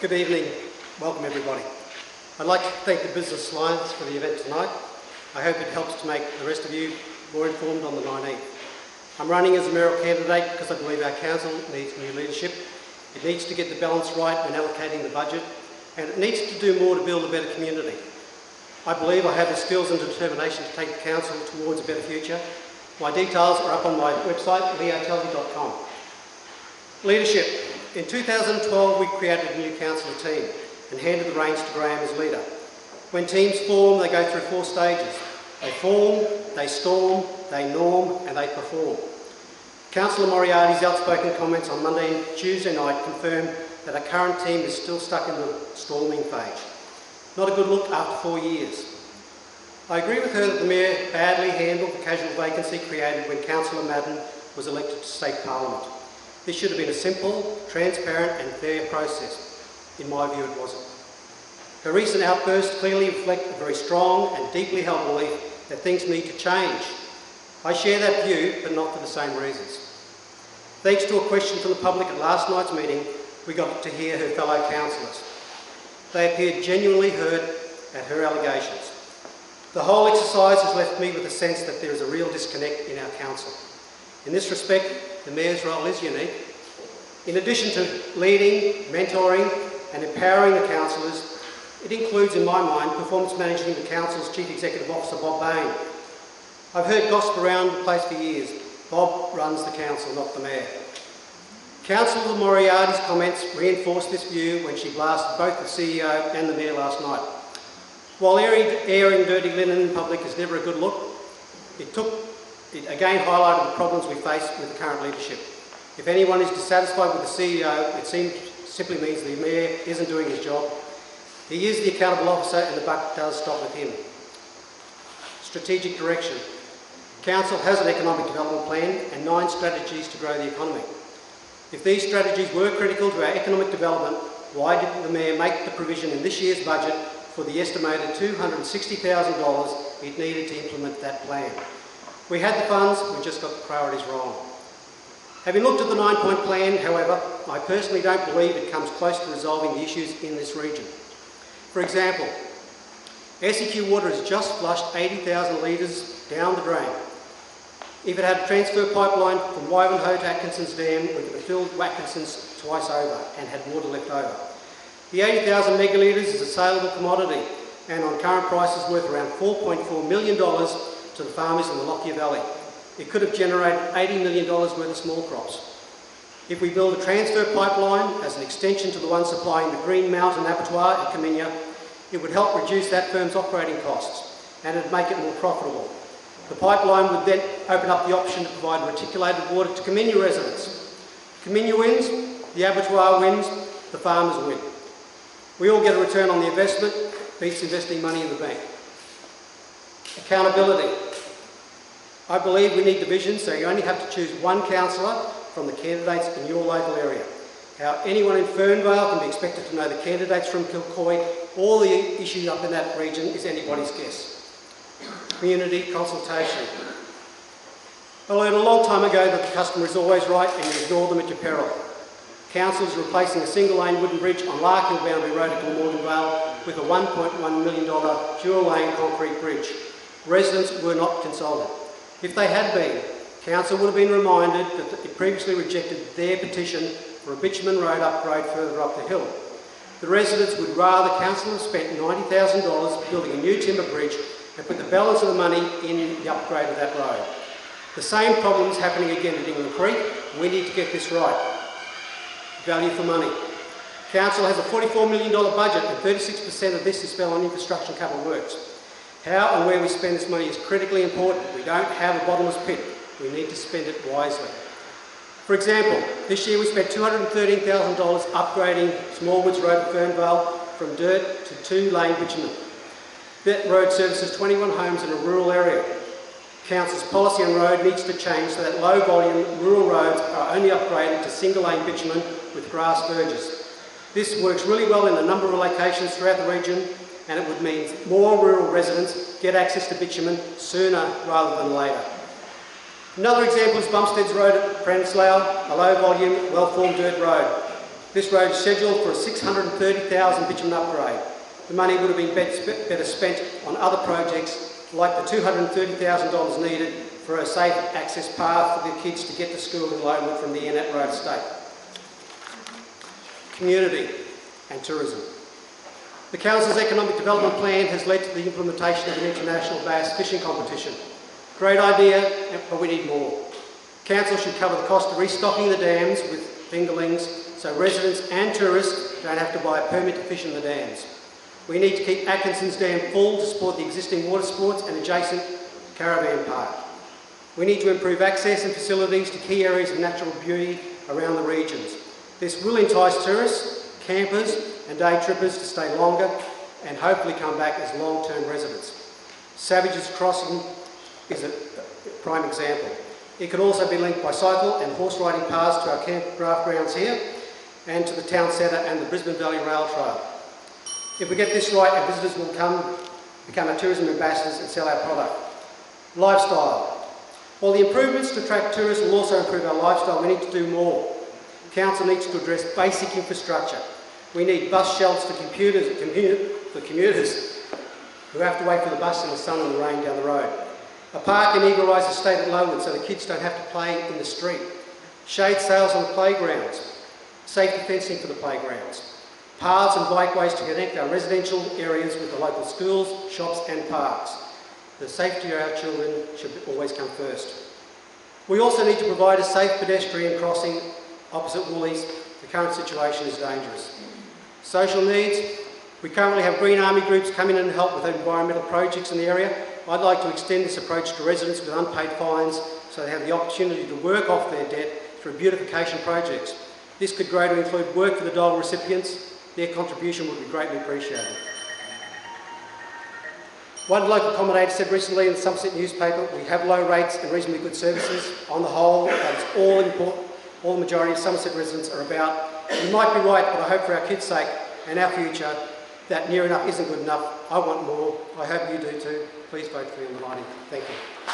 Good evening. Welcome everybody. I'd like to thank the Business Alliance for the event tonight. I hope it helps to make the rest of you more informed on the 19th. I'm running as a mayoral candidate because I believe our council needs new leadership. It needs to get the balance right when allocating the budget, and it needs to do more to build a better community. I believe I have the skills and determination to take the council towards a better future. My details are up on my website, TALTY.com. Leadership. In 2012, we created a new councillor team and handed the reins to Graham as leader. When teams form, they go through 4 stages. They form, they storm, they norm, and they perform. Councillor Moriarty's outspoken comments on Monday and Tuesday night confirm that our current team is still stuck in the storming phase. Not a good look after 4 years. I agree with her that the Mayor badly handled the casual vacancy created when Councillor Madden was elected to State Parliament. This should have been a simple, transparent and fair process. In my view, it wasn't. Her recent outbursts clearly reflect a very strong and deeply held belief that things need to change. I share that view, but not for the same reasons. Thanks to a question from the public at last night's meeting, we got to hear her fellow councillors. They appeared genuinely hurt at her allegations. The whole exercise has left me with a sense that there is a real disconnect in our council. In this respect, the Mayor's role is unique. In addition to leading, mentoring and empowering the councillors, it includes, in my mind, performance managing the council's Chief Executive Officer, Bob Bain. I've heard gossip around the place for years. Bob runs the council, not the Mayor. Councillor Moriarty's comments reinforced this view when she blasted both the CEO and the Mayor last night. While airing dirty linen in public is never a good look, it again highlighted the problems we face with the current leadership. If anyone is dissatisfied with the CEO, it simply means the Mayor isn't doing his job. He is the accountable officer and the buck does stop with him. Strategic direction. Council has an economic development plan and 9 strategies to grow the economy. If these strategies were critical to our economic development, why didn't the Mayor make the provision in this year's budget for the estimated $260,000 it needed to implement that plan? We had the funds, we just got the priorities wrong. Having looked at the 9-point plan, however, I personally don't believe it comes close to resolving the issues in this region. For example, SEQ Water has just flushed 80,000 litres down the drain. If it had a transfer pipeline from Wivenhoe to Atkinson's Dam, we could have filled Atkinson's twice over and had water left over. The 80,000 megalitres is a saleable commodity and on current prices worth around $4.4 million to the farmers in the Lockyer Valley. It could have generated $80 million worth of small crops. If we build a transfer pipeline as an extension to the one supplying the Green Mountain Abattoir at Kaminya, it would help reduce that firm's operating costs and it'd make it more profitable. The pipeline would then open up the option to provide reticulated water to Kaminya residents. Kaminya wins, the abattoir wins, the farmers win. We all get a return on the investment, beats investing money in the bank. Accountability. I believe we need division, so you only have to choose one councillor from the candidates in your local area. How anyone in Fernvale can be expected to know the candidates from Kilcoy or the issues up in that region is anybody's guess. Community consultation. I learned a long time ago that the customer is always right and you ignore them at your peril. Council is replacing a single-lane wooden bridge on Larkhill Boundary Road at Glamorgan with a $1.1 million dual-lane concrete bridge. Residents were not consulted. If they had been, Council would have been reminded that it previously rejected their petition for a bitumen road upgrade further up the hill. The residents would rather Council have spent $90,000 building a new timber bridge and put the balance of the money in the upgrade of that road. The same problem is happening again at England Creek. We need to get this right. Value for money. Council has a $44 million budget and 36% of this is spent on infrastructure and capital works. How and where we spend this money is critically important. We don't have a bottomless pit. We need to spend it wisely. For example, this year we spent $213,000 upgrading Smallwoods Road at Fernvale from dirt to 2-lane bitumen. That road services 21 homes in a rural area. Council's policy on road needs to change so that low-volume rural roads are only upgraded to single-lane bitumen with grass verges. This works really well in a number of locations throughout the region and it would mean more rural residents get access to bitumen sooner rather than later. Another example is Bumsteads Road at Prenslough, a low-volume, well-formed dirt road. This road is scheduled for a $630,000 bitumen upgrade. The money would have been better spent on other projects like the $230,000 needed for a safe access path for the kids to get to school in Lowood from the Annette Road estate. Community and tourism. The Council's Economic Development Plan has led to the implementation of an international bass fishing competition. Great idea, but we need more. Council should cover the cost of restocking the dams with fingerlings so residents and tourists don't have to buy a permit to fish in the dams. We need to keep Atkinson's Dam full to support the existing water sports and adjacent caravan park. We need to improve access and facilities to key areas of natural beauty around the regions. This will entice tourists, campers and day trippers to stay longer and hopefully come back as long-term residents. Savages Crossing is a prime example. It can also be linked by cycle and horse riding paths to our campcraft grounds here and to the town centre and the Brisbane Valley Rail Trail. If we get this right, our visitors will become our tourism ambassadors and sell our product. Lifestyle. While the improvements to attract tourists will also improve our lifestyle, we need to do more. Council needs to address basic infrastructure. We need bus shelves for commuters who have to wait for the bus in the sun and the rain down the road. A park and Eagle Rise estate at Lowood so the kids don't have to play in the street. Shade sails on the playgrounds. Safety fencing for the playgrounds. Paths and bikeways to connect our residential areas with the local schools, shops and parks. The safety of our children should always come first. We also need to provide a safe pedestrian crossing opposite Woolies. The current situation is dangerous. Social needs. We currently have Green Army groups come in and help with environmental projects in the area. I'd like to extend this approach to residents with unpaid fines so they have the opportunity to work off their debt through beautification projects. This could grow to include work for the dole recipients. Their contribution would be greatly appreciated. One local commentator said recently in the Somerset newspaper, we have low rates and reasonably good services. On the whole, that's all important. All the majority of Somerset residents are about. You might be right, but I hope for our kids' sake and our future that near enough isn't good enough. I want more. I hope you do too. Please vote for me on the 19th. Thank you.